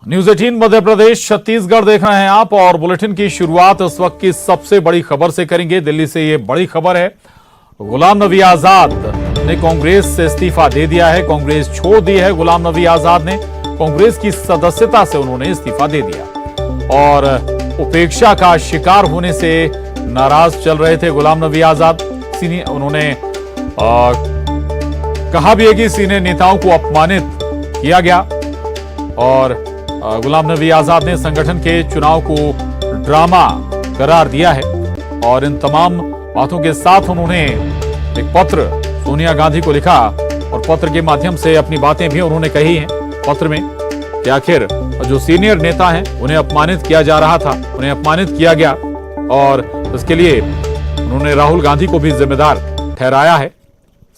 News 18 Madhya Pradesh Chhattisgarh देख रहे हैं आप और बुलेटिन की शुरुआत इस वक्त की सबसे बड़ी खबर से करेंगे। दिल्ली से ये बड़ी खबर है, गुलाम नबी आजाद ने कांग्रेस से इस्तीफा दे दिया है। कांग्रेस छोड़ दी है। गुलाम नबी आजाद ने कांग्रेस की सदस्यता से उन्होंने इस्तीफा दे दिया और उपेक्षा का शिकार होने से नाराज चल रहे थे गुलाम नबी आजाद। उन्होंने कहा भी है कि सीनियर नेताओं को अपमानित किया गया और गुलाम नबी आजाद ने संगठन के चुनाव को ड्रामा करार दिया है और इन तमाम बातों के साथ उन्होंने एक पत्र सोनिया गांधी को लिखा और पत्र के माध्यम से अपनी बातें भी उन्होंने कही हैं पत्र में कि आखिर जो सीनियर नेता हैं उन्हें अपमानित किया जा रहा था, उन्हें अपमानित किया गया और इसके लिए उन्होंने राहुल गांधी को भी जिम्मेदार ठहराया है।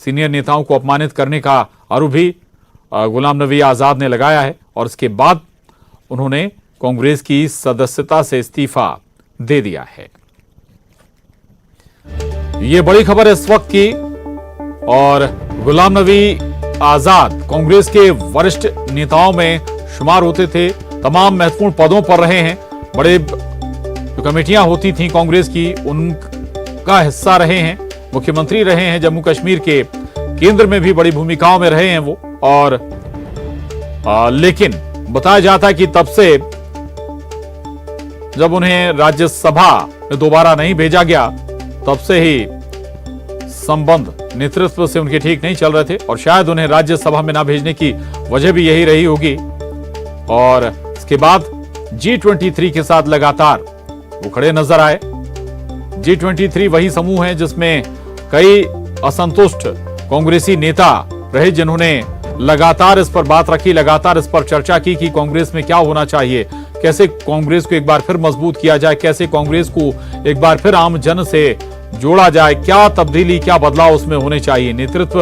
सीनियर नेताओं को अपमानित करने का आरोप भी गुलाम नबी आजाद ने लगाया है और इसके बाद उन्होंने कांग्रेस की सदस्यता से इस्तीफा दे दिया है। ये बड़ी खबर है इस वक्त की और गुलाम नबी आजाद कांग्रेस के वरिष्ठ नेताओं में शुमार होते थे, तमाम महत्वपूर्ण पदों पर रहे हैं। बड़े जो कमेटियां होती थी कांग्रेस की उनका हिस्सा रहे हैं, मुख्यमंत्री रहे हैं, जम्मू कश्मीर के केंद्र में भी बड़ी भूमिकाओं में रहे हैं वो। और लेकिन बताया जाता है कि तब से जब उन्हें राज्यसभा में दोबारा नहीं भेजा गया तब से ही संबंध नेतृत्व से उनके ठीक नहीं चल रहे थे और शायद उन्हें राज्यसभा में ना भेजने की वजह भी यही रही होगी। और इसके बाद G23 के साथ लगातार वो खड़े नजर आए। G23 वही समूह है जिसमें कई असंतुष्ट कांग्रेसी नेता रहे जिन्होंने लगातार इस पर बात रखी, लगातार इस पर चर्चा की कि कांग्रेस में क्या होना चाहिए, कैसे कांग्रेस को एक बार फिर मजबूत किया जाए, कैसे कांग्रेस को एक बार फिर आम जन से जोड़ा जाए, क्या तब्दीली, क्या बदलाव उसमें होने चाहिए, नेतृत्व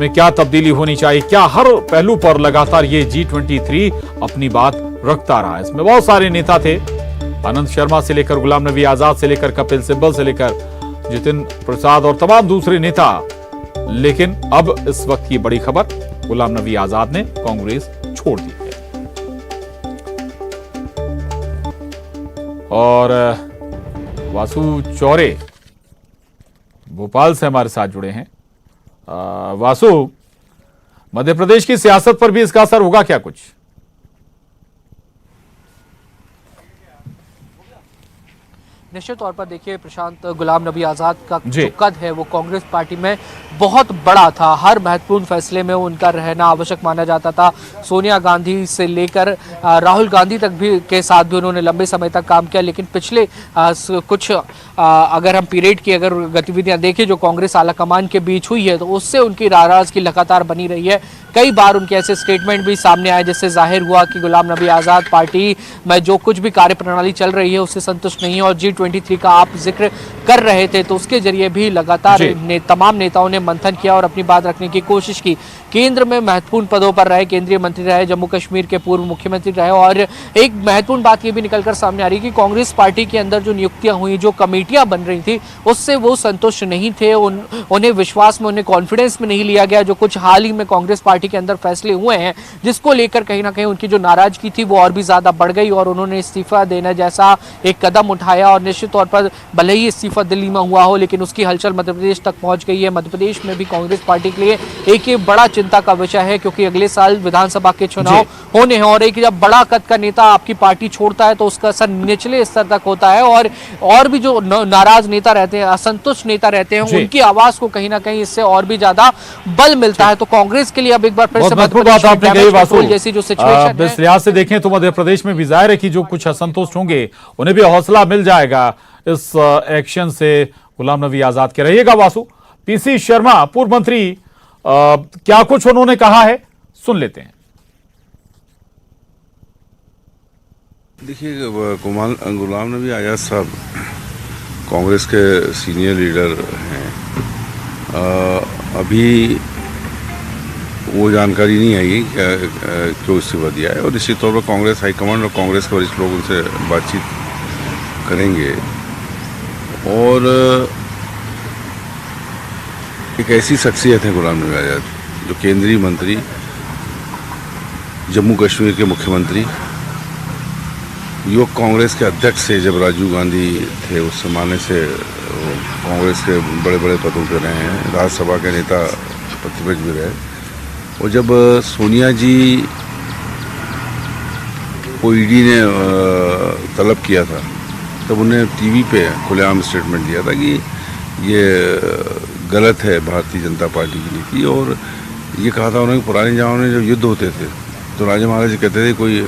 में क्या तब्दीली होनी चाहिए, क्या हर पहलू पर लगातार ये G23 अपनी बात रखता रहा। इसमें बहुत सारे नेता थे, आनंद शर्मा से लेकर गुलाम नबी आजाद से लेकर कपिल सिब्बल से लेकर जितिन प्रसाद और तमाम दूसरे नेता। लेकिन अब इस वक्त की बड़ी खबर, गुलाम नबी आजाद ने कांग्रेस छोड़ दी है। और वासु चौरे भोपाल से हमारे साथ जुड़े हैं। वासु, मध्य प्रदेश की सियासत पर भी इसका असर होगा क्या कुछ? निश्चित तौर पर देखिए प्रशांत, गुलाम नबी आजाद का जो कद है वो कांग्रेस पार्टी में बहुत बड़ा था। हर महत्वपूर्ण फैसले में उनका रहना आवश्यक माना जाता था। सोनिया गांधी से लेकर राहुल गांधी तक भी के साथ भी उन्होंने लंबे समय तक काम किया। लेकिन पिछले कुछ अगर हम पीरियड की अगर गतिविधियां देखें जो कांग्रेस आलाकमान के बीच हुई है तो उससे उनकी नाराजगी लगातार बनी रही है। कई बार उनके ऐसे स्टेटमेंट भी सामने आए जिससे जाहिर हुआ कि गुलाम नबी आजाद पार्टी में जो कुछ भी कार्यप्रणाली चल रही है उससे संतुष्ट नहीं है। और G23 का आप जिक्र कर रहे थे तो उसके जरिए भी लगातार तमाम नेताओं ने मंथन किया और अपनी बात रखने की कोशिश की। केंद्र में महत्वपूर्ण पदों पर रहे, केंद्रीय मंत्री रहे, जम्मू कश्मीर के पूर्व मुख्यमंत्री रहे। और एक महत्वपूर्ण बात यह भी निकलकर सामने आ रही कि कांग्रेस पार्टी के अंदर जो नियुक्तियां हुई, जो कमेटियां बन रही थी उससे वो संतुष्ट नहीं थे। उन्हें विश्वास में, उन्हें कॉन्फिडेंस में नहीं लिया गया। जो कुछ हाल ही में कांग्रेस पार्टी के अंदर फैसले हुए हैं जिसको लेकर कहीं ना कहीं उनकी जो नाराजगी थी वो और भी ज्यादा बढ़ गई और उन्होंने इस्तीफा देने जैसा एक कदम उठाया। और निश्चित तौर पर भले ही इस्तीफा दिल्ली में हुआ हो लेकिन उसकी हलचल मध्य प्रदेश तक पहुंच गई है। मध्य प्रदेश में भी कांग्रेस पार्टी के लिए एक बड़ा चिंता का विषय है क्योंकि अगले साल विधानसभा के चुनाव होने हैं और एक जब बड़ा कद का नेता आपकी पार्टी छोड़ता है तो उसका असर निचले स्तर तक होता है। और भी जो नाराज नेता रहते हैं, असंतुष्ट नेता रहते हैं, उनकी आवाज को कहीं ना कहीं इससे और भी ज्यादा बल मिलता है। तो कांग्रेस के लिए अब एक बार फिर से जैसी जो सिचुएशन इस लिहाज से देखें तो मध्य प्रदेश में भी जाहिर है कि जो कुछ असंतुष्ट होंगे उन्हें भी हौसला मिल जाएगा इस एक्शन से गुलाम नबी आजाद के। रहिएगा वासु। पीसी शर्मा पूर्व मंत्री, क्या कुछ उन्होंने कहा है, सुन लेते हैं। देखिए, गुलाम नबी आजाद साहब कांग्रेस के सीनियर लीडर हैं। अभी वो जानकारी नहीं आई क्यों इस्तीफा दिया है और निश्चित तौर पर कांग्रेस हाईकमांड और कांग्रेस के वरिष्ठ लोग उनसे बातचीत करेंगे। और एक ऐसी शख्सियत है गुलाम नबी आजाद जो केंद्रीय मंत्री जम्मू कश्मीर के मुख्यमंत्री, युवक कांग्रेस के अध्यक्ष से जब राजीव गांधी थे उस जमाने से कांग्रेस के बड़े बड़े पदों पर रहे हैं, राज्यसभा के नेता प्रतिपक्ष भी रहे। और जब सोनिया जी को ईडी ने तलब किया था तब उन्हें टीवी पे खुलेआम स्टेटमेंट दिया था कि ये गलत है भारतीय जनता पार्टी की नीति, और ये कहा था उन्होंने पुराने जमाने में जब युद्ध होते थे तो राजा महाराज कहते थे कोई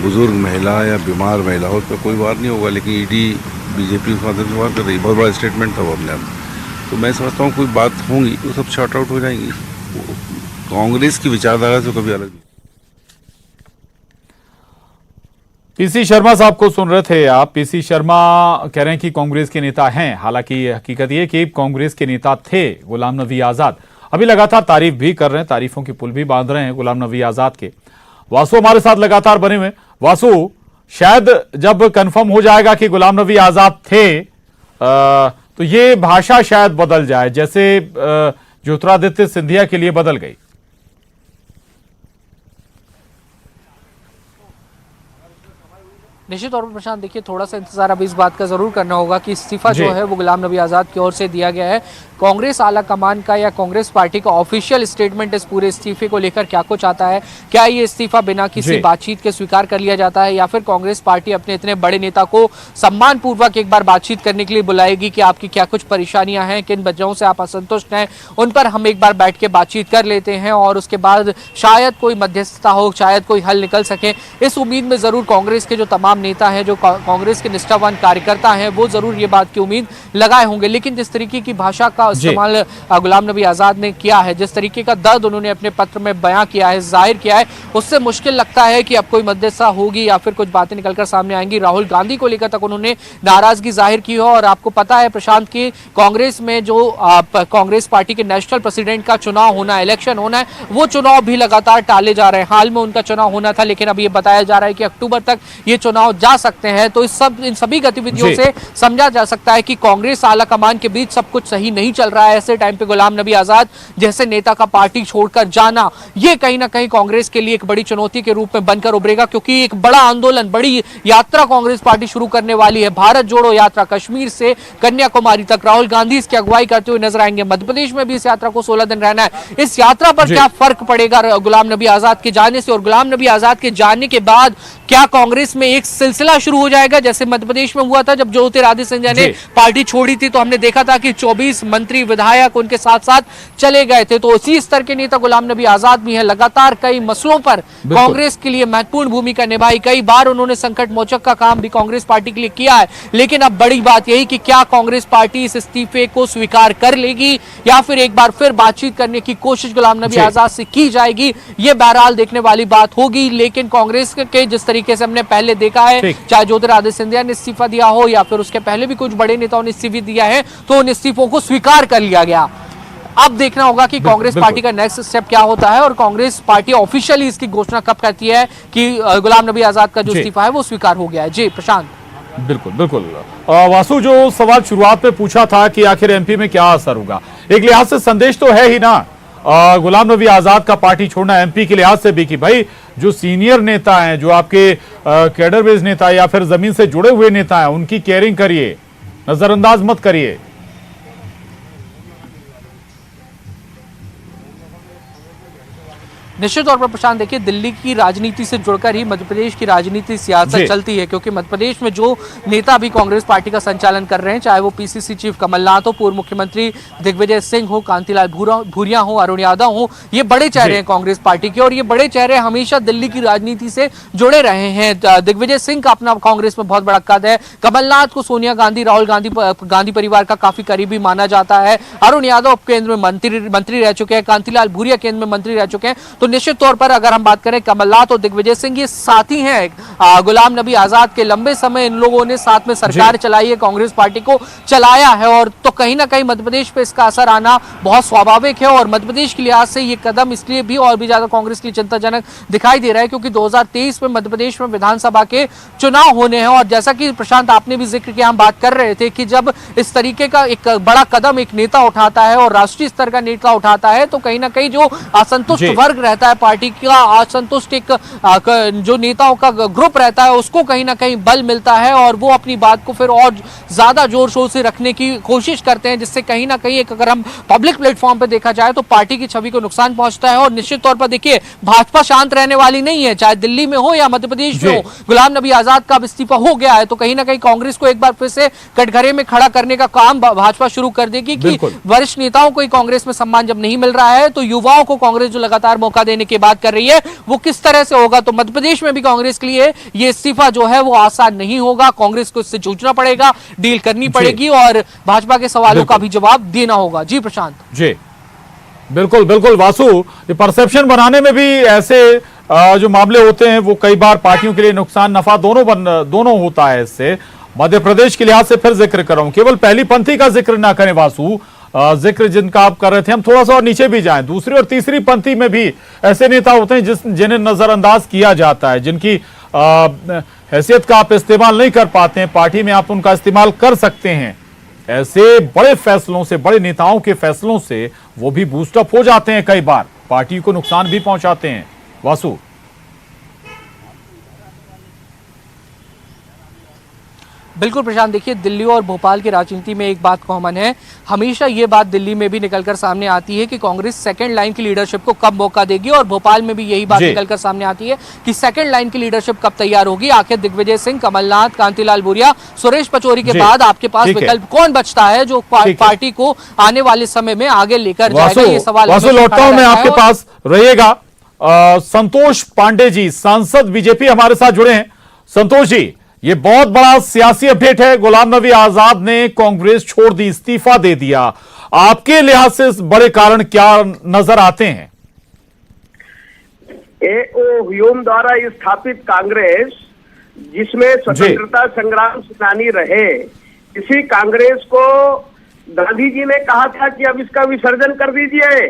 बुजुर्ग महिला या बीमार महिला हो तो कोई वार नहीं होगा, लेकिन ईडी बीजेपी के माध्यम से वार कर रही। बहुत बड़ा स्टेटमेंट था वो अपने आप। तो मैं समझता हूँ कोई बात होंगी वो सब शॉर्ट आउट हो जाएंगी। कांग्रेस की विचारधारा से कभी अलग नहीं। पीसी शर्मा साहब को सुन रहे थे आप। पीसी शर्मा कह रहे हैं कि कांग्रेस के नेता हैं, हालांकि हकीकत ये कि कांग्रेस के नेता थे गुलाम नबी आजाद। अभी लगातार तारीफ भी कर रहे हैं, तारीफों की पुल भी बांध रहे हैं गुलाम नबी आजाद के। वासु हमारे साथ लगातार बने हुए। वासु, शायद जब कंफर्म हो जाएगा कि गुलाम नबी आजाद थे तो ये भाषा शायद बदल जाए, जैसे ज्योतिरादित्य सिंधिया के लिए बदल गई। निश्चित तौर पर प्रशांत, देखिए थोड़ा सा इंतजार अब इस बात का जरूर करना होगा कि इस्तीफा जो है वो गुलाम नबी आजाद की ओर से दिया गया है। कांग्रेस आला कमान का या कांग्रेस पार्टी का ऑफिशियल स्टेटमेंट इस पूरे इस्तीफे को लेकर क्या कुछ आता है? क्या ये इस्तीफा बिना किसी बातचीत के स्वीकार कर लिया जाता है, या फिर कांग्रेस पार्टी अपने इतने बड़े नेता को सम्मान पूर्वक एक बार बातचीत करने के लिए बुलाएगी कि आपकी क्या कुछ परेशानियां हैं, किन वजहों से आप असंतुष्ट हैं, उन पर हम एक बार बैठ के बातचीत कर लेते हैं और उसके बाद शायद कोई मध्यस्थता हो, शायद कोई हल निकल सके। इस उम्मीद में जरूर कांग्रेस के जो तमाम नेता हैं, जो कांग्रेस के निष्ठावान कार्यकर्ता हैं, वो जरूर ये बात की उम्मीद लगाए होंगे। लेकिन जिस तरीके की भाषा का इस्तेमाल गुलाम नबी आजाद ने किया है, जिस तरीके का दर्द उन्होंने अपने पत्र में बयां किया है, जाहिर किया है, उससे मुश्किल लगता है कि अब कोई मध्यस्थता होगी या फिर कुछ बातें निकलकर सामने आएंगी। राहुल गांधी को लेकर तक उन्होंने नाराजगी जाहिर की हो। और आपको पता है प्रशांत की कांग्रेस में जो कांग्रेस पार्टी के नेशनल प्रेसिडेंट का चुनाव होना, इलेक्शन होना है, वो चुनाव भी लगातार टाले जा रहे हैं। हाल में उनका चुनाव होना था, लेकिन अब ये बताया जा रहा है कि अक्टूबर तक ये चुनाव जा सकते हैं। तो इन सभी गतिविधियों से समझा जा सकता है कि कांग्रेस आला कमान के बीच सब कुछ सही नहीं चल रहा है। ऐसे टाइम पे गुलाम नबी आजाद जैसे नेता का पार्टी छोड़कर जाना, ये कहीं ना कहीं कांग्रेस के लिए एक बड़ी चुनौती के रूप में बनकर उभरेगा, क्योंकि एक बड़ा आंदोलन, बड़ी यात्रा कांग्रेस पार्टी शुरू करने वाली है। भारत जोड़ो यात्रा, कश्मीर से कन्याकुमारी तक राहुल गांधी इसकी अगुवाई करते हुए नजर आएंगे। मध्य प्रदेश में भी इस यात्रा को 16 दिन रहना है। इस यात्रा पर क्या फर्क पड़ेगा गुलाम नबी आजाद के जाने से, और गुलाम नबी आजाद के जाने के बाद क्या कांग्रेस में एक सिलसिला शुरू हो जाएगा, जैसे मध्य प्रदेश में हुआ था जब ज्योतिरादित्य सिंधिया ने पार्टी छोड़ी थी, तो हमने देखा था कि 24 मंत्री विधायक उनके साथ साथ चले गए थे। तो उसी स्तर के नेता गुलाम नबी आजाद भी है। लगातार कई मसलों पर कांग्रेस के लिए महत्वपूर्ण भूमिका निभाई, कई बार उन्होंने संकट मोचक का काम भी कांग्रेस पार्टी के लिए किया है। लेकिन अब बड़ी बात यही कि क्या कांग्रेस पार्टी इस इस्तीफे को स्वीकार कर लेगी या फिर एक बार फिर बातचीत करने की कोशिश गुलाम नबी आजाद से की जाएगी, ये बहरहाल देखने वाली बात होगी। लेकिन कांग्रेस के जिस तरीके से हमने पहले देखा है, चाहे ज्योतिरादित्य सिंधिया ने इस्तीफा दिया हो या फिर उसके पहले भी कुछ बड़े नेताओं ने इस्तीफा दिया है, तो उन इस्तीफों को स्वीकार कर लिया गया। अब देखना होगा कि कांग्रेस पार्टी का नेक्स्ट स्टेप क्या होता है और कांग्रेस पार्टी ऑफिशियली इसकी घोषणा कब करती है कि गुलाम नबी आजाद का जो इस्तीफा है वो स्वीकार हो गया है। जी प्रशांत। बिल्कुल बिल्कुल। वासु, जो सवाल शुरुआत में पूछा था कि आखिर एमपी में क्या असर होगा, एक लिहाज से संदेश तो है ही ना गुलाम नबी आजाद का पार्टी छोड़ना, एमपी के लिहाज से भी कि भाई जो सीनियर नेता हैं, जो आपके कैडर बेस्ड नेता या फिर जमीन से जुड़े हुए नेता हैं, उनकी केयरिंग करिए, नजरअंदाज मत करिए। निश्चित तौर पर प्रशांत, देखिए दिल्ली की राजनीति से जुड़कर ही मध्य प्रदेश की राजनीति सियासत चलती है, क्योंकि मध्य प्रदेश में जो नेता भी कांग्रेस पार्टी का संचालन कर रहे हैं, चाहे वो पीसीसी चीफ कमलनाथ हो, पूर्व मुख्यमंत्री दिग्विजय सिंह हो, कांतिलाल भूरिया हो, अरुण यादव हो, ये बड़े चेहरे हैं कांग्रेस पार्टी के, और ये बड़े चेहरे हमेशा दिल्ली की राजनीति से जुड़े रहे हैं। दिग्विजय सिंह का अपना कांग्रेस में बहुत बड़ा कद है, कमलनाथ को सोनिया गांधी, राहुल गांधी परिवार का काफी करीबी माना जाता है, अरुण यादव केंद्र में मंत्री रह चुके हैं, कांतिलाल भूरिया केंद्र में मंत्री रह चुके हैं। तो निश्चित तौर पर अगर हम बात करें कमलनाथ और दिग्विजय सिंह, ये साथी हैं गुलाम नबी आजाद के। लंबे समय इन लोगों ने साथ में सरकार चलाई है, कांग्रेस पार्टी को चलाया है, और तो कहीं ना कहीं मध्य प्रदेश पे इसका असर आना बहुत स्वाभाविक है। और मध्य प्रदेश के लिहाज से ये कदम इसलिए भी और भी ज्यादा कांग्रेस के लिए चिंताजनक दिखाई दे रहा है, क्योंकि 2023 में मध्य प्रदेश में विधानसभा के चुनाव होने हैं। और जैसा कि प्रशांत आपने भी जिक्र किया, हम बात कर रहे थे कि जब इस तरीके का एक बड़ा कदम एक नेता उठाता है और राष्ट्रीय स्तर का नेता उठाता है, तो कहीं ना कहीं जो असंतुष्ट वर्ग रहता है पार्टी का, असंतुष्ट एक जो नेताओं का ग्रुप रहता है उसको कहीं ना कहीं बल मिलता है और वो अपनी बात को फिर और ज्यादा जोर शोर से रखने की कोशिश करते हैं, जिससे कहीं ना कहीं एक अगर हम पब्लिक प्लेटफॉर्म पे देखा जाए तो पार्टी की छवि को नुकसान पहुंचता है। और निश्चित तौर पर देखिए भाजपा शांत रहने वाली नहीं है, चाहे दिल्ली में हो या मध्य प्रदेश में हो। गुलाम नबी आजाद का इस्तीफा हो गया है तो कहीं ना कहीं कांग्रेस को एक बार फिर से कटघरे में खड़ा करने का काम भाजपा शुरू कर देगी कि वरिष्ठ नेताओं को कांग्रेस में सम्मान जब नहीं मिल रहा है तो युवाओं को कांग्रेस जो लगातार मौका देने की बात कर रही है वो किस तरह से होगा। तो मध्य प्रदेश में भी कांग्रेस के लिए ये इस्तीफा जो है वो आसान नहीं होगा, कांग्रेस को इससे जूझना पड़ेगा, डील करनी पड़ेगी और भाजपा के सवालों का भी जवाब देना होगा। जी प्रशांत। जी बिल्कुल बिल्कुल वासु, ये परसेप्शन बनाने में भी ऐसे जो मामले होते हैं वो कई बार पार्टियों के लिए नुकसान नफा दोनों होता है। इससे मध्य प्रदेश के लिहाज से फिर जिक्र कर रहा हूं, केवल पहली पंथी का जिक्र ना करें वासु, जिक्र जिनका आप कर रहे थे, हम थोड़ा सा और नीचे भी जाएं, दूसरी और तीसरी पंथी में भी ऐसे नेता होते हैं जिन्हें नजरअंदाज किया जाता है, जिनकी हैसियत का आप इस्तेमाल नहीं कर पाते हैं, पार्टी में आप उनका इस्तेमाल कर सकते हैं। ऐसे बड़े फैसलों से, बड़े नेताओं के फैसलों से वो भी बूस्टअप हो जाते हैं, कई बार पार्टी को नुकसान भी पहुंचाते हैं। वासु बिल्कुल प्रशांत, देखिए दिल्ली और भोपाल की राजनीति में एक बात कॉमन है, हमेशा ये बात दिल्ली में भी निकलकर सामने आती है कि कांग्रेस सेकंड लाइन की लीडरशिप को कब मौका देगी और भोपाल में भी यही बात निकलकर सामने आती है कि सेकंड लाइन की लीडरशिप कब तैयार होगी। आखिर दिग्विजय सिंह, कमलनाथ, कांतिलाल भूरिया, सुरेश पचौरी के बाद आपके पास विकल्प कौन बचता है जो पार्टी को आने वाले समय में आगे लेकर जाएगा, ये सवाल लौटता हूं मैं आपके पास, रहिएगा। संतोष पांडे जी, सांसद बीजेपी, हमारे साथ जुड़े हैं। संतोष जी, ये बहुत बड़ा सियासी अपडेट है, गुलाम नबी आजाद ने कांग्रेस छोड़ दी, इस्तीफा दे दिया, आपके लिहाज से बड़े कारण क्या नजर आते हैं? ह्यूम द्वारा स्थापित कांग्रेस, जिसमें स्वतंत्रता संग्राम सेनानी रहे, इसी कांग्रेस को गांधी जी ने कहा था कि अब इसका विसर्जन कर दीजिए,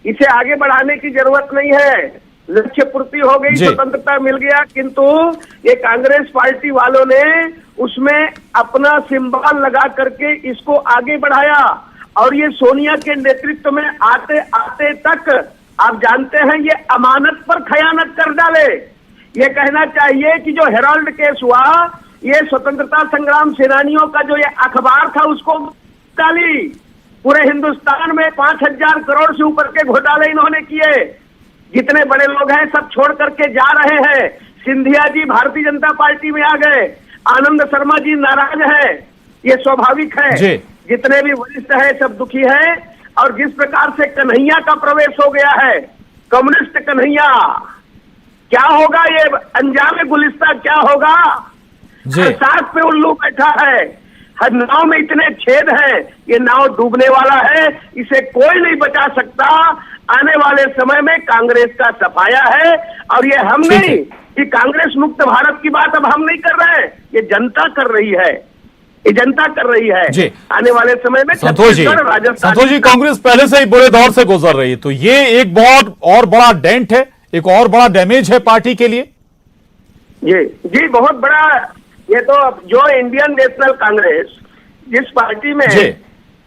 इसे आगे बढ़ाने की जरूरत नहीं है, लक्ष्य पूर्ति हो गई, स्वतंत्रता मिल गया। किंतु ये कांग्रेस पार्टी वालों ने उसमें अपना सिंबल लगा करके इसको आगे बढ़ाया और ये सोनिया के नेतृत्व में आते आते तक आप जानते हैं ये अमानत पर खयानत कर डाले। ये कहना चाहिए कि जो हेराल्ड केस हुआ, ये स्वतंत्रता संग्राम सेनानियों का जो ये अखबार था उसको डाली, पूरे हिंदुस्तान में 5,000 करोड़ से ऊपर के घोटाले इन्होंने किए, जितने बड़े लोग हैं सब छोड़ करके जा रहे हैं। सिंधिया जी भारतीय जनता पार्टी में आ गए, आनंद शर्मा जी नाराज हैं, ये स्वाभाविक है, जितने भी वरिष्ठ हैं सब दुखी हैं। और जिस प्रकार से कन्हैया का प्रवेश हो गया है, कम्युनिस्ट कन्हैया, क्या होगा ये अंजाम गुलिस्ता, क्या होगा? साथ पे उल्लू बैठा है, हर नाव में इतने छेद हैं, ये नाव डूबने वाला है, इसे कोई नहीं बचा सकता। आने वाले समय में कांग्रेस का सफाया है और ये हम नहीं कि कांग्रेस मुक्त भारत की बात अब हम नहीं कर रहे हैं, ये जनता कर रही है, ये जनता कर रही है। आने वाले समय में संतोष जी, कांग्रेस पहले से ही बुरे दौर से गुजर रही है, तो ये एक बहुत और बड़ा डेंट है, एक और बड़ा डैमेज है पार्टी के लिए। जी बहुत बड़ा। ये तो जो इंडियन नेशनल कांग्रेस, जिस पार्टी में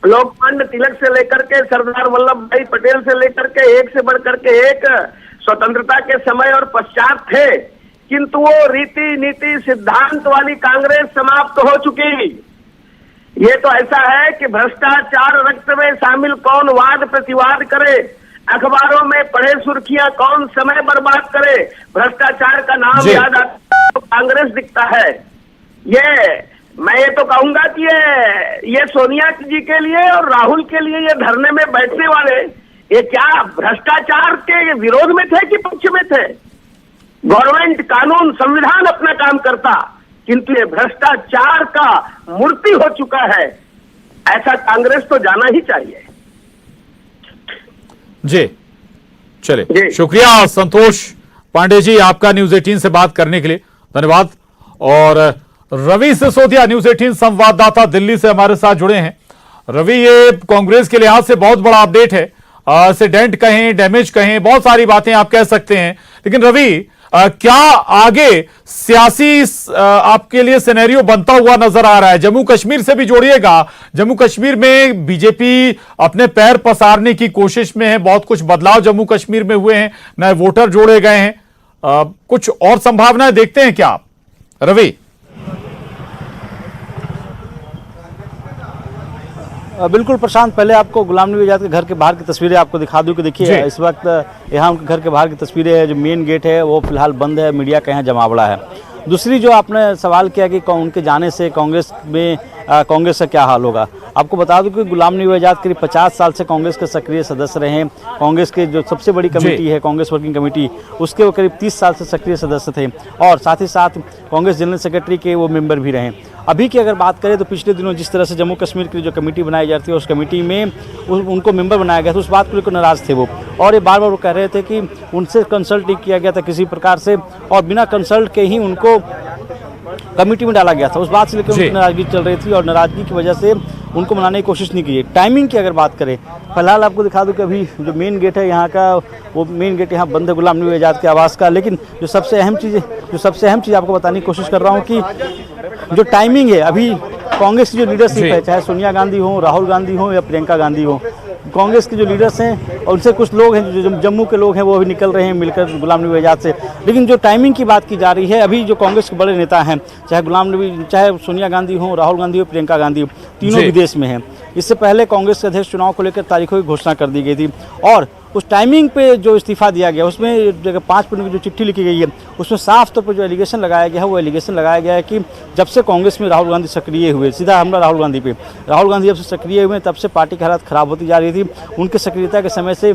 लोकमान्य तिलक से लेकर के सरदार वल्लभ भाई पटेल से लेकर के एक से बढ़कर के एक स्वतंत्रता के समय और पश्चात थे, किंतु वो रीति नीति सिद्धांत वाली कांग्रेस समाप्त हो चुकी। ये तो ऐसा है कि भ्रष्टाचार रक्त में शामिल कौन वाद प्रतिवाद करे, अखबारों में पढ़े सुर्खियां कौन समय बर्बाद करे, भ्रष्टाचार का नाम याद आता तो कांग्रेस दिखता है। मैं ये तो कहूंगा कि ये सोनिया जी के लिए और राहुल के लिए ये धरने में बैठने वाले ये क्या भ्रष्टाचार के विरोध में थे कि पक्ष में थे? गवर्नमेंट, कानून, संविधान अपना काम करता, किंतु ये भ्रष्टाचार का मूर्ति हो चुका है, ऐसा कांग्रेस तो जाना ही चाहिए। जी चलिए, शुक्रिया संतोष पांडे जी, आपका न्यूज 18 से बात करने के लिए धन्यवाद। और रवि सिसोदिया, न्यूज 18 संवाददाता, दिल्ली से हमारे साथ जुड़े हैं। रवि, ये कांग्रेस के लिहाज से बहुत बड़ा अपडेट है, से डेंट कहें, डैमेज कहें, बहुत सारी बातें आप कह सकते हैं, लेकिन रवि क्या आगे सियासी आपके लिए सिनेरियो बनता हुआ नजर आ रहा है? जम्मू कश्मीर से भी जोड़िएगा। जम्मू कश्मीर में बीजेपी अपने पैर पसारने की कोशिश में है, बहुत कुछ बदलाव जम्मू कश्मीर में हुए हैं, नए वोटर जोड़े गए हैं, कुछ और संभावनाएं देखते हैं क्या आप रवि? बिल्कुल प्रशांत, पहले आपको गुलाम नबी आज़ाद के घर के बाहर की तस्वीरें आपको दिखा दूं कि देखिए इस वक्त यहाँ उनके घर के बाहर की तस्वीरें हैं। जो मेन गेट है वो फिलहाल बंद है, मीडिया का यहाँ जमावड़ा है। दूसरी जो आपने सवाल किया कि उनके जाने से कांग्रेस में कांग्रेस का क्या हाल होगा, आपको बता दूं कि गुलाम नबी आज़ाद करीब 50 साल से कांग्रेस के सक्रिय सदस्य रहे हैं। कांग्रेस के जो सबसे बड़ी कमेटी है कांग्रेस वर्किंग कमेटी, उसके वो करीब 30 साल से सक्रिय सदस्य थे और साथ ही साथ कांग्रेस जनरल सेक्रेटरी के वो मेंबर भी रहे। अभी की अगर बात करें तो पिछले दिनों जिस तरह से जम्मू कश्मीर की जो कमेटी बनाई जाती है उस कमेटी में उनको मेंबर बनाया गया था, उस बात को लेकर नाराज़ थे वो, और ये बार बार वो कह रहे थे कि उनसे कंसल्ट नहीं किया गया था किसी प्रकार से और बिना कंसल्ट के ही उनको कमेटी में डाला गया था। उस बात से लेकर उनकी नाराजगी चल रही थी और नाराजगी की वजह से उनको मनाने की कोशिश नहीं की। टाइमिंग की अगर बात करें, फिलहाल आपको दिखा दूं कि अभी जो मेन गेट है यहाँ का, वो मेन गेट यहाँ बंद है गुलाम नबी आज़ाद के आवास का। लेकिन जो सबसे अहम चीज़ आपको बताने की कोशिश कर रहा हूँ कि जो टाइमिंग है, अभी कांग्रेस की जो लीडरशिप है, चाहे सोनिया गांधी हो, राहुल गांधी हो या प्रियंका गांधी हो, कांग्रेस के जो लीडर्स हैं और उनसे कुछ लोग हैं जो जम्मू के लोग हैं वो अभी निकल रहे हैं मिलकर गुलाम नबी आज़ाद से। लेकिन जो टाइमिंग की बात की जा रही है, अभी जो कांग्रेस के बड़े नेता हैं, चाहे सोनिया गांधी हो, राहुल गांधी हो, प्रियंका गांधी हो, तीनों विदेश में हैं। इससे पहले कांग्रेस के अध्यक्ष चुनाव को लेकर तारीखों की घोषणा कर दी गई थी और उस टाइमिंग पे जो इस्तीफा दिया गया उसमें जगह 5 पन्नों की जो चिट्ठी लिखी गई है उसमें साफ तौर पर जो एलिगेशन लगाया गया है वो एलिगेशन लगाया गया है कि जब से कांग्रेस में राहुल गांधी सक्रिय हुए, सीधा हमला राहुल गांधी पे, राहुल गांधी जब से सक्रिय हुए तब से पार्टी की हालत खराब होती जा रही थी। उनके सक्रियता के समय से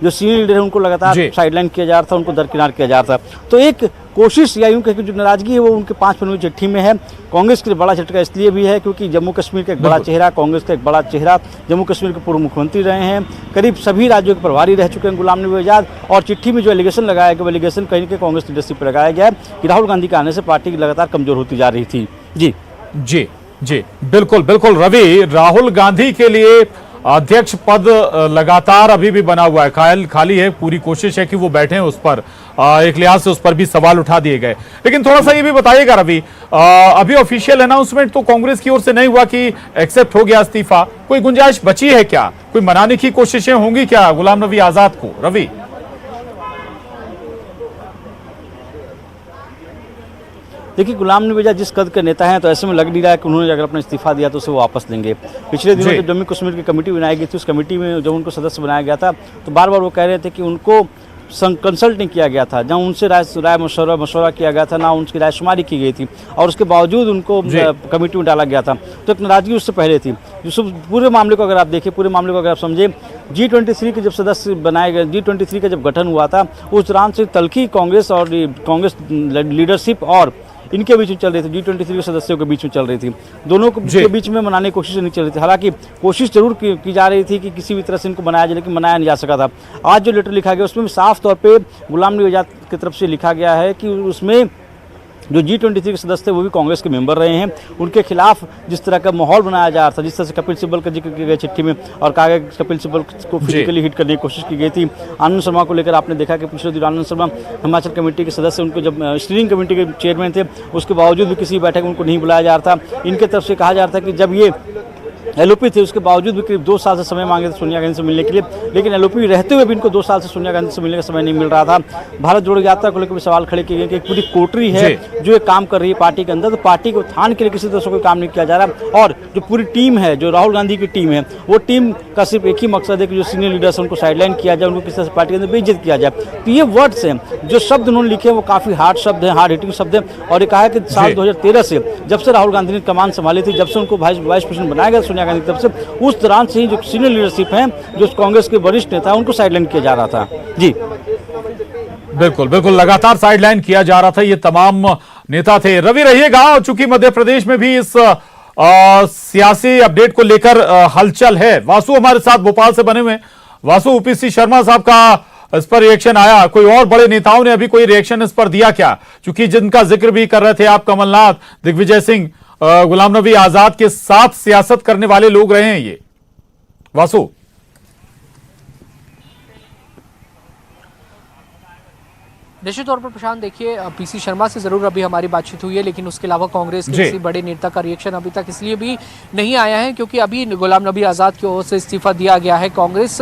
जो सीनियर लीडर है उनको लगातार साइडलाइन किया जा रहा था, उनको दरकिनार किया जा रहा था। तो एक कोशिश या यूँ कहें जो नाराजगी है वो उनके 5 पन्नों की चिट्ठी में है। कांग्रेस के लिए बड़ा झटका इसलिए भी है क्योंकि जम्मू कश्मीर का एक बड़ा चेहरा, कांग्रेस का एक बड़ा चेहरा, जम्मू कश्मीर के पूर्व मुख्यमंत्री रहे हैं, करीब सभी राज्यों के प्रभारी रह चुके हैं गुलाम नबी आज़ाद, और चिट्ठी में जो एलिगेशन लगाया गया वो एलिगेशन कहीं के कांग्रेस लीडरशिप पर लगाया गया है कि राहुल गांधी के आने से पार्टी लगातार कमजोर होती जा रही थी। जी बिल्कुल बिल्कुल रवि, राहुल गांधी के लिए अध्यक्ष पद लगातार अभी भी बना हुआ है, खाली है, पूरी कोशिश है कि वो बैठे हैं उस पर, एक लिहाज से उस पर भी सवाल उठा दिए गए। लेकिन थोड़ा सा ये भी बताइएगा रवि, अभी ऑफिशियल अनाउंसमेंट तो कांग्रेस की ओर से नहीं हुआ कि एक्सेप्ट हो गया इस्तीफा, कोई गुंजाइश बची है क्या? कोई मनाने की कोशिशें होंगी क्या गुलाम नबी आजाद को रवि? देखिए, गुलाम नबी आज़ाद जिस कद के नेता हैं तो ऐसे में लग नहीं रहा है कि उन्होंने अगर अपना इस्तीफा दिया तो उसे वो वापस लेंगे। पिछले दिनों जब जम्मू कश्मीर की कमेटी बनाई गई थी, उस कमेटी में जब उनको सदस्य बनाया गया था तो बार बार वो कह रहे थे कि उनको कंसल्ट नहीं किया गया था, जहाँ उनसे राय मशवरा किया गया था, ना उनकी रायशुमारी की गई थी और उसके बावजूद उनको कमेटी में डाला गया था। तो एक नाराजगी उससे पहले थी। जो पूरे मामले को अगर आप देखें, पूरे मामले को अगर आप समझें, G23 के जब सदस्य बनाए गए, G23 का जब गठन हुआ था उस दौरान से तल्खी कांग्रेस और कांग्रेस लीडरशिप और इनके बीच में चल रही थी, G23 के सदस्यों के बीच में चल रही थी, दोनों के बीच में मनाने की कोशिश नहीं चल रही थी। हालांकि कोशिश जरूर की जा रही थी कि किसी भी तरह से इनको बनाया जाए, लेकिन मनाया नहीं जा सका था। आज जो लेटर लिखा गया उसमें साफ तौर पे गुलाम नबी आज़ाद की तरफ से लिखा गया है कि उसमें जो G23 के सदस्य थे वो भी कांग्रेस के मेंबर रहे हैं, उनके खिलाफ जिस तरह का माहौल बनाया जा रहा था, जिस तरह से कपिल सिब्बल का जिक्र किया गया चिट्ठी में और कहा गया कपिल सिब्बल को फिजिकली हिट करने की कोशिश की गई थी। आनंद शर्मा को लेकर आपने देखा कि पिछले दिन आनंद शर्मा हिमाचल कमेटी के सदस्य, उनको जब स्टीयरिंग कमेटी के चेयरमैन थे, उसके बावजूद भी किसी बैठक में उनको नहीं बुलाया जा रहा था। इनके तरफ से कहा जा रहा था कि जब ये एलओपी थे उसके बावजूद भी करीब 2 साल से समय मांगे थे सोनिया गांधी से मिलने के लिए, लेकिन एलओपी रहते हुए भी इनको 2 साल से सोनिया गांधी से मिलने का समय नहीं मिल रहा था। भारत जोड़ो यात्रा को लेकर भी सवाल खड़े किए गए कि एक पूरी कोटरी है जो एक काम कर रही है पार्टी के अंदर, तो पार्टी के उत्थान के लिए किसी तरह से कोई काम नहीं किया जा रहा। और जो पूरी टीम है, जो राहुल गांधी की टीम है, वो टीम का सिर्फ एक ही मकसद है कि जो सीनियर लीडर्स हैं उनको साइडलाइन किया जाए, उनको किसी तरह से पार्टी के अंदर बेइज्जत किया जाए। तो ये वर्ड्स हैं, जो शब्द उन्होंने लिखे हैं वो काफ़ी हार्ड शब्द हैं, हार्ड हिटिंग शब्द हैं। और ये कहा है कि साल 2013 से जब से राहुल गांधी ने कमान संभाली थी, जब से उनको वाइस प्रेसिडेंट बनाया गया सोनिया गांधी की तरफ से, उस दौरान से ही जो सीनियर लीडरशिप है, जो कांग्रेस के वरिष्ठ नेता, उनको साइडलाइन किया जा रहा था। जी बिल्कुल बिल्कुल, लगातार साइडलाइन किया जा रहा था, ये तमाम नेता थे। रवि रहिएगा, चूंकि मध्य प्रदेश में भी इस सियासी अपडेट को लेकर हलचल है। वासु हमारे साथ भोपाल से बने हुए। वासु, OPC शर्मा साहब का इस पर रिएक्शन आया, कोई और बड़े नेताओं ने अभी कोई रिएक्शन इस पर दिया क्या? चूंकि जिनका जिक्र भी कर रहे थे आप, कमलनाथ, दिग्विजय सिंह, गुलाम नबी आजाद के साथ सियासत करने वाले लोग रहे हैं ये। वासु निश्चित तौर पर प्रशांत देखिए, पीसी शर्मा से जरूर अभी हमारी बातचीत हुई है, लेकिन उसके अलावा कांग्रेस के किसी बड़े नेता का रिएक्शन अभी तक इसलिए भी नहीं आया है क्योंकि अभी गुलाम नबी आज़ाद की ओर से इस्तीफा दिया गया है। कांग्रेस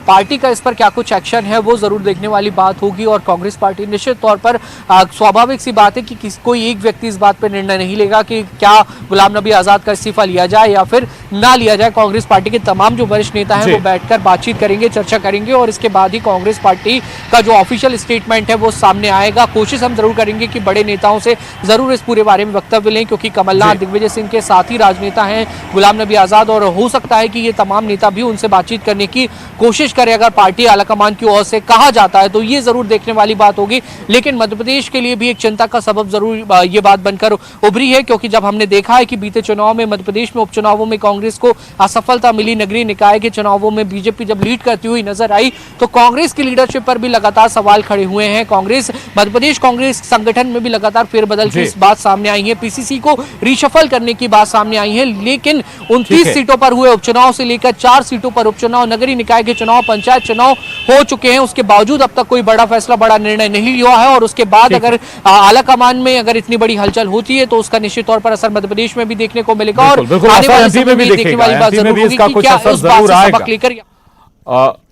पार्टी का इस पर क्या कुछ एक्शन है वो जरूर देखने वाली बात होगी और कांग्रेस पार्टी निश्चित तौर पर स्वाभाविक सी बात है कि कोई एक व्यक्ति इस बात पर निर्णय नहीं लेगा कि क्या गुलाम नबी आज़ाद का इस्तीफा लिया जाए या फिर ना लिया जाए। कांग्रेस पार्टी के तमाम जो वरिष्ठ नेता हैं वो बैठकर बातचीत करेंगे, चर्चा करेंगे और इसके बाद ही कांग्रेस पार्टी का जो ऑफिशियल स्टेटमेंट है वो सामने आएगा। कोशिश हम जरूर करेंगे कि बड़े नेताओं से जरूर इस पूरे बारे में वक्तव्य लें क्योंकि कमलनाथ, दिग्विजय सिंह के साथी राजनेता हैं गुलाम नबी आज़ाद और हो सकता है कि ये तमाम नेता भी उनसे बातचीत करने की कोशिश करें। अगर पार्टी आलाकमान की ओर से कहा जाता है तो ये जरूर देखने वाली बात होगी, लेकिन मध्य प्रदेश के लिए भी एक चिंता का सबब जरूर ये बात बनकर उभरी है क्योंकि जब हमने देखा है कि बीते चुनाव में मध्य प्रदेश में उपचुनावों में कांग्रेस को असफलता मिली, नगरीय निकाय के चुनावों में बीजेपी जब लीड करती हुई नजर आई तो कांग्रेस की लीडरशिप पर भी लगातार सवाल खड़े हुए हैं। कांग्रेस मध्य प्रदेश कांग्रेस संगठन में भी लगातार फेरबदल की इस बात सामने आई है, पीसीसी को रीशफल करने की बात सामने आई है, लेकिन 29 सीटों पर हुए उपचुनाव से लेकर 4 सीटों पर उपचुनाव, नगरीय निकाय के चुनाव, पंचायत चुनाव हो चुके हैं, उसके बावजूद अब तक कोई बड़ा फैसला, बड़ा निर्णय नहीं लिया है और उसके बाद अगर आलाकमान में अगर इतनी बड़ी हलचल होती है तो उसका निश्चित तौर पर असर मध्य प्रदेश में भी देखने को मिलेगा और आने वाले समय में देखने वाली बात जरूर होगी कि क्या उस बात से सबक लेकर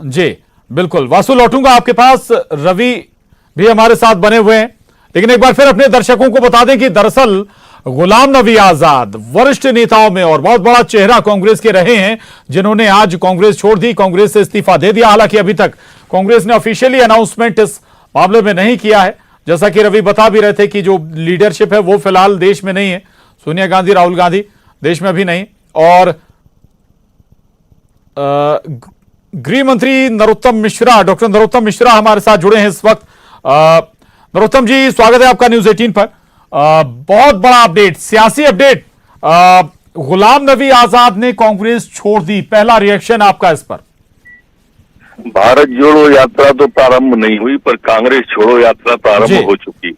जी बिल्कुल। वासु लौटूंगा आपके पास, रवि भी हमारे साथ बने हुए हैं, लेकिन एक बार फिर अपने दर्शकों को बता दें कि दरअसल गुलाम नबी आजाद वरिष्ठ नेताओं में और बहुत बड़ा चेहरा कांग्रेस के रहे हैं जिन्होंने आज कांग्रेस छोड़ दी, कांग्रेस से इस्तीफा दे दिया। हालांकि अभी तक कांग्रेस ने ऑफिशियली अनाउंसमेंट इस मामले में नहीं किया है, जैसा कि रवि बता भी रहे थे कि जो लीडरशिप है वो फिलहाल देश में नहीं है, सोनिया गांधी, राहुल गांधी देश में भी नहीं और गृह मंत्री नरोत्तम मिश्रा, डॉक्टर नरोत्तम मिश्रा हमारे साथ जुड़े हैं इस वक्त। नरोत्तम जी, स्वागत है आपका न्यूज 18 पर। बहुत बड़ा अपडेट, सियासी अपडेट, गुलाम नबी आजाद ने कांग्रेस छोड़ दी, पहला रिएक्शन आपका इस पर? भारत जोड़ो यात्रा तो प्रारंभ नहीं हुई पर कांग्रेस छोड़ो यात्रा प्रारंभ हो चुकी।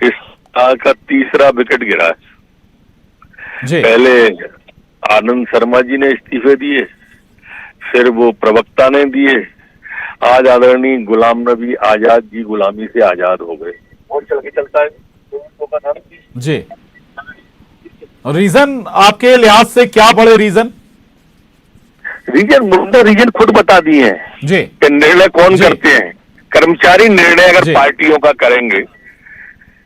इस साल का तीसरा विकेट गिरा है। पहले आनंद शर्मा जी ने इस्तीफे दिए, फिर वो प्रवक्ता ने दिए, आज आदरणीय गुलाम नबी आजाद जी गुलामी से आजाद हो गए और चल के चलता है जी। रीजन आपके लिहाज से क्या बड़े रीजन? मुद्दा रीजन खुद बता दिए हैं जी कि निर्णय कौन करते हैं। कर्मचारी निर्णय अगर पार्टियों का करेंगे,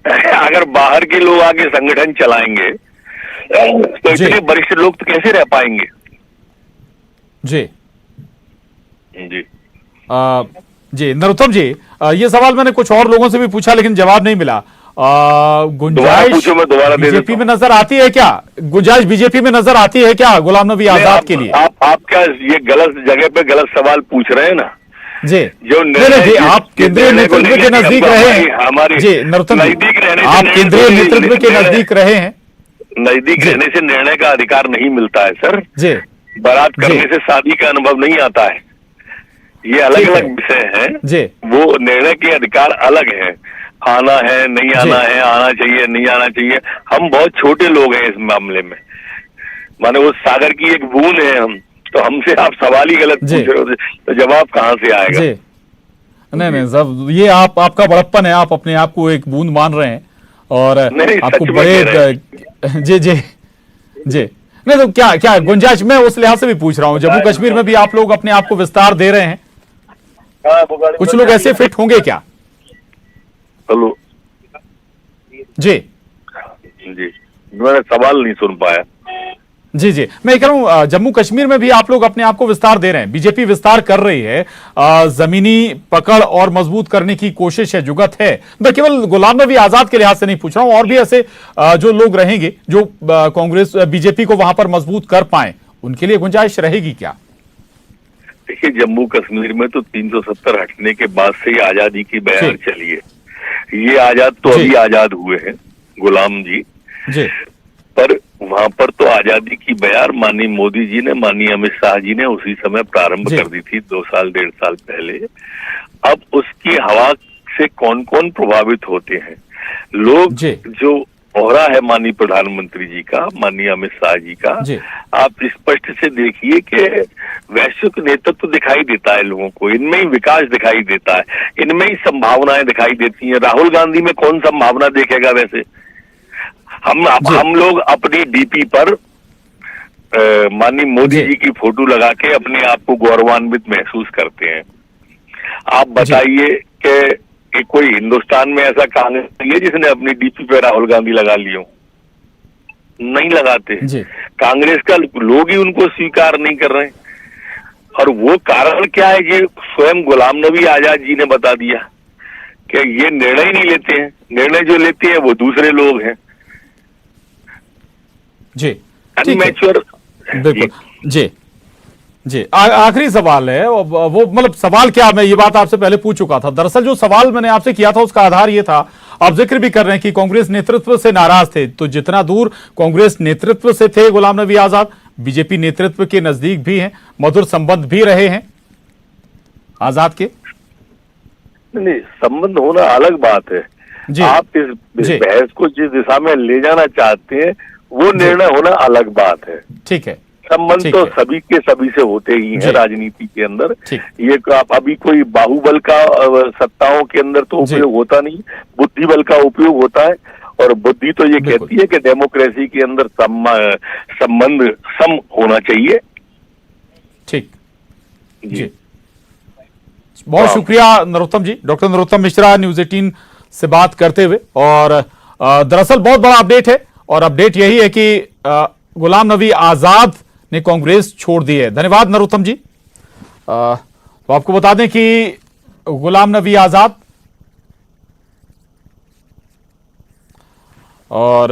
अगर बाहर के लोग आके संगठन चलाएंगे तो इतने वरिष्ठ लोग तो कैसे रह पाएंगे? जी जी जी नरोत्तम जी, ये सवाल मैंने कुछ और लोगों से भी पूछा लेकिन जवाब नहीं मिला। गुंजाइश बीजेपी में नजर आती है क्या? गुंजाइश बीजेपी में नजर आती है क्या गुलाम नबी आजाद के लिए? आप क्या ये गलत जगह पे गलत सवाल पूछ रहे हैं ना जी। जो नहीं, आप केंद्रीय नेतृत्व के नजदीक रहे हैं हमारे जी नरोत्तम जी, आप केंद्रीय नेतृत्व के नजदीक रहे हैं। नजदीक रहने से निर्णय का अधिकार नहीं मिलता है सर जी। बारात करने से शादी का अनुभव नहीं आता है, ये अलग अलग विषय है जी। वो निर्णय के अधिकार अलग है, आना है नहीं आना है, आना चाहिए नहीं आना चाहिए। हम बहुत छोटे लोग हैं इस मामले में, माने वो सागर की एक बूंद है हम, तो हमसे आप सवाल ही गलत पूछ रहे हो तो जवाब कहाँ से आएगा? जी। नहीं सब ये आपका बड़प्पन है, आप अपने आप को एक बूंद मान रहे हैं और आपको बड़े जी जी जी। नहीं तो क्या गुंजाइश, मैं उस लिहाज से भी पूछ रहा हूँ, जम्मू कश्मीर में भी आप लोग अपने आप को विस्तार दे रहे हैं, कुछ लोग ऐसे फिट होंगे क्या? हेलो जी जी, मैंने सवाल नहीं सुन पाया। जी जी, मैं कह रहा हूं जम्मू कश्मीर में भी आप लोग अपने आप को विस्तार दे रहे हैं, बीजेपी विस्तार कर रही है, जमीनी पकड़ और मजबूत करने की कोशिश है, जुगत है। मैं केवल गुलाम नबी आजाद के लिहाज से नहीं पूछ रहा हूं, और भी ऐसे जो लोग रहेंगे जो कांग्रेस बीजेपी को वहां पर मजबूत कर पाए, उनके लिए गुंजाइश रहेगी क्या? देखिए, जम्मू कश्मीर में तो 370 हटने के बाद से ही आजादी की बयान चली है। ये आजाद तो अभी आजाद हुए हैं गुलाम जी, पर वहां पर तो आजादी की बयान माननीय मोदी जी ने, माननीय अमित शाह जी ने उसी समय प्रारंभ कर दी थी 2 साल 1.5 साल पहले। अब उसकी हवा से कौन कौन प्रभावित होते हैं लोग? जो ओहरा है माननीय प्रधानमंत्री जी का, माननीय अमित शाह जी का, आप स्पष्ट से देखिए कि वैश्विक नेतृत्व दिखाई देता है लोगों को, इनमें ही विकास दिखाई देता है, इनमें ही संभावनाएं दिखाई देती हैं। राहुल गांधी में कौन संभावना देखेगा वैसे? हम लोग अपनी डीपी पर माननीय मोदी जी की फोटो लगा के अपने आप को गौरवान्वित महसूस करते हैं। आप बताइए कि कोई हिंदुस्तान में ऐसा कांग्रेस नहीं है जिसने अपनी डीपी पे राहुल गांधी लगा लियो? नहीं लगाते। कांग्रेस का लोग ही उनको स्वीकार नहीं कर रहे हैं। और वो कारण क्या है? ये स्वयं गुलाम नबी आजाद जी ने बता दिया कि ये निर्णय नहीं लेते हैं, निर्णय जो लेते हैं वो दूसरे लोग हैं। जी, अनमैच्योर। बिल्कुल। जी जी, आखिरी सवाल है वो, मतलब सवाल क्या, मैं ये बात आपसे पहले पूछ चुका था। दरअसल जो सवाल मैंने आपसे किया था उसका आधार ये था, आप जिक्र भी कर रहे हैं कि कांग्रेस नेतृत्व से नाराज थे, तो जितना दूर कांग्रेस नेतृत्व से थे गुलाम नबी आजाद, बीजेपी नेतृत्व के नजदीक भी हैं, मधुर संबंध भी रहे हैं आजाद के। नहीं, संबंध होना अलग बात है। आप इस बहस को जिस दिशा में ले जाना चाहते हैं वो निर्णय होना अलग बात है। ठीक है, संबंध तो सभी के सभी से होते ही हैं राजनीति के अंदर। ये आप अभी कोई बाहुबल का सत्ताओं के अंदर तो उपयोग होता नहीं, बुद्धि बल का उपयोग होता है। और बुद्धि तो ये कहती है कि डेमोक्रेसी के अंदर संबंध सम होना चाहिए। ठीक जी, बहुत शुक्रिया नरोत्तम जी, डॉक्टर नरोत्तम मिश्रा, न्यूज़ 18 से बात करते हुए। और दरअसल बहुत बड़ा अपडेट है, और अपडेट यही है कि गुलाम नबी आजाद ने कांग्रेस छोड़ दी है। धन्यवाद नरोत्तम जी। तो आपको बता दें कि गुलाम नबी आजाद और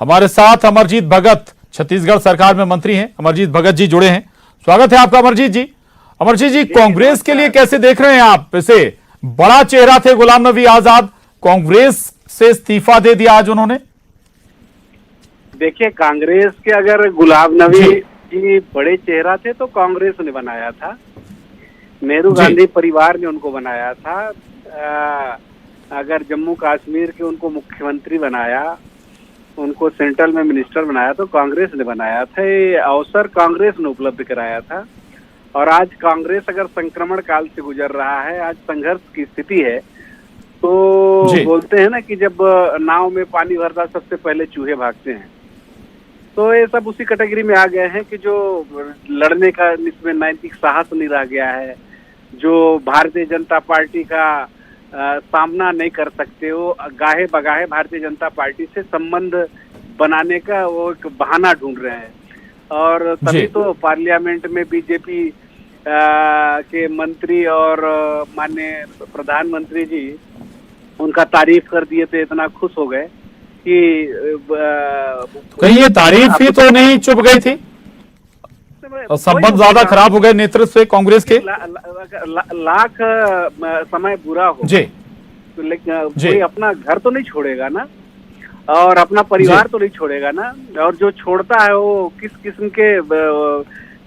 हमारे साथ अमरजीत भगत, छत्तीसगढ़ सरकार में मंत्री हैं, अमरजीत भगत जी जुड़े हैं। स्वागत है आपका अमरजीत जी। अमरजीत जी, कांग्रेस के लिए कैसे देख रहे हैं आप इसे? बड़ा चेहरा थे गुलाम नबी आजाद, कांग्रेस से इस्तीफा दे दिया आज उन्होंने। देखिए, कांग्रेस के अगर गुलाम नबी जी बड़े चेहरा थे तो कांग्रेस ने बनाया था, नेहरू गांधी परिवार ने उनको बनाया था। अगर जम्मू कश्मीर के उनको मुख्यमंत्री बनाया, उनको सेंट्रल में मिनिस्टर बनाया तो कांग्रेस ने बनाया था। ये अवसर कांग्रेस ने उपलब्ध कराया था। और आज कांग्रेस अगर संक्रमण काल से गुजर रहा है, आज संघर्ष की स्थिति है, तो बोलते हैं ना कि जब नाव में पानी भरता सबसे पहले चूहे भागते हैं, तो ये सब उसी कैटेगरी में आ गए हैं कि जो लड़ने का इसमें नैतिक साहस नहीं रह गया है, जो भारतीय जनता पार्टी का सामना नहीं कर सकते, वो गाहे बगाहे भारतीय जनता पार्टी से संबंध बनाने का वो एक बहाना ढूंढ रहे हैं। और तभी तो पार्लियामेंट में बीजेपी के मंत्री और माननीय प्रधानमंत्री जी उनका तारीफ कर दिए थे, इतना खुश हो गए कि कहीं ये तारीफ ही तो नहीं चुप गई थी, संबंध ज्यादा खराब हो गए नेतृत्व से कांग्रेस के। लाख समय बुरा हो तो लेकिन कोई अपना घर तो नहीं छोड़ेगा ना, और अपना परिवार तो नहीं छोड़ेगा ना। और जो छोड़ता है वो किस किस्म के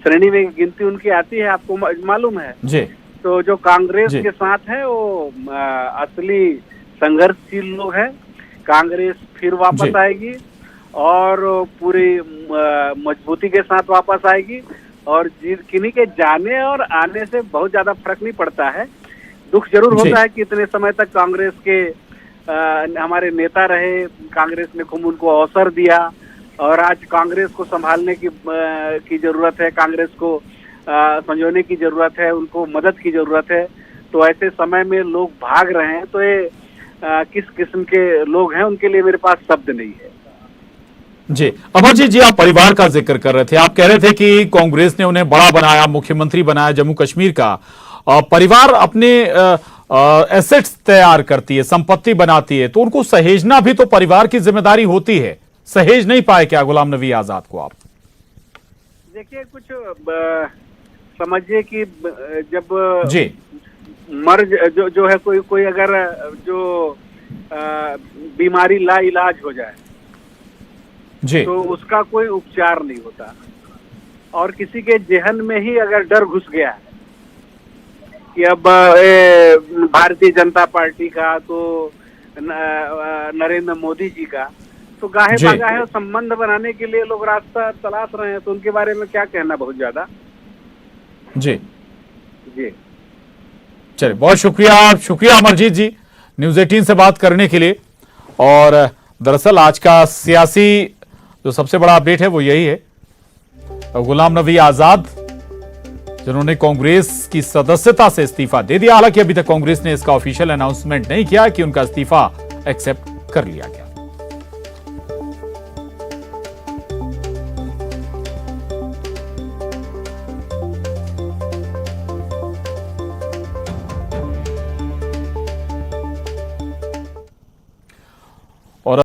श्रेणी में गिनती उनकी आती है आपको मालूम है जी। तो जो कांग्रेस के साथ है वो असली संघर्षशील लोग हैं। कांग्रेस फिर वापस आएगी और पूरी मजबूती के साथ वापस आएगी। और किन्हीं के जाने और आने से बहुत ज्यादा फर्क नहीं पड़ता है। दुख जरूर होता है कि इतने समय तक कांग्रेस के हमारे नेता रहे, कांग्रेस ने खूब उनको अवसर दिया, और आज कांग्रेस को संभालने की जरूरत है, कांग्रेस को संजोने की जरूरत है, उनको मदद की जरूरत है। तो ऐसे समय में लोग भाग रहे हैं, तो ये किस किस्म के लोग हैं उनके लिए मेरे पास शब्द नहीं है। जी अमरजीत जी, आप परिवार का जिक्र कर रहे थे, आप कह रहे थे कि कांग्रेस ने उन्हें बड़ा बनाया, मुख्यमंत्री बनाया जम्मू कश्मीर का। परिवार अपने एसेट्स तैयार करती है, संपत्ति बनाती है, तो उनको सहेजना भी तो परिवार की जिम्मेदारी होती है। सहेज नहीं पाए क्या गुलाम नबी आजाद को आप? देखिए, कुछ समझिए कि जब जी मर्ज जो है कोई अगर जो बीमारी ला इलाज हो जाए जी, तो उसका कोई उपचार नहीं होता। और किसी के जहन में ही अगर डर घुस गया है कि अब भारतीय जनता पार्टी का तो नरेंद्र मोदी जी का तो गाहे बगाहे संबंध बनाने के लिए लोग रास्ता तलाश रहे हैं, तो उनके बारे में क्या कहना बहुत ज्यादा। जी जी। चलिए, बहुत शुक्रिया अमरजीत जी न्यूज 18 से बात करने के लिए। और दरअसल आज का सियासी जो सबसे बड़ा अपडेट है वो यही है, गुलाम नबी आजाद जिन्होंने कांग्रेस की सदस्यता से इस्तीफा दे दिया। हालांकि अभी तक कांग्रेस ने इसका ऑफिशियल अनाउंसमेंट नहीं किया कि उनका इस्तीफा एक्सेप्ट कर लिया गया।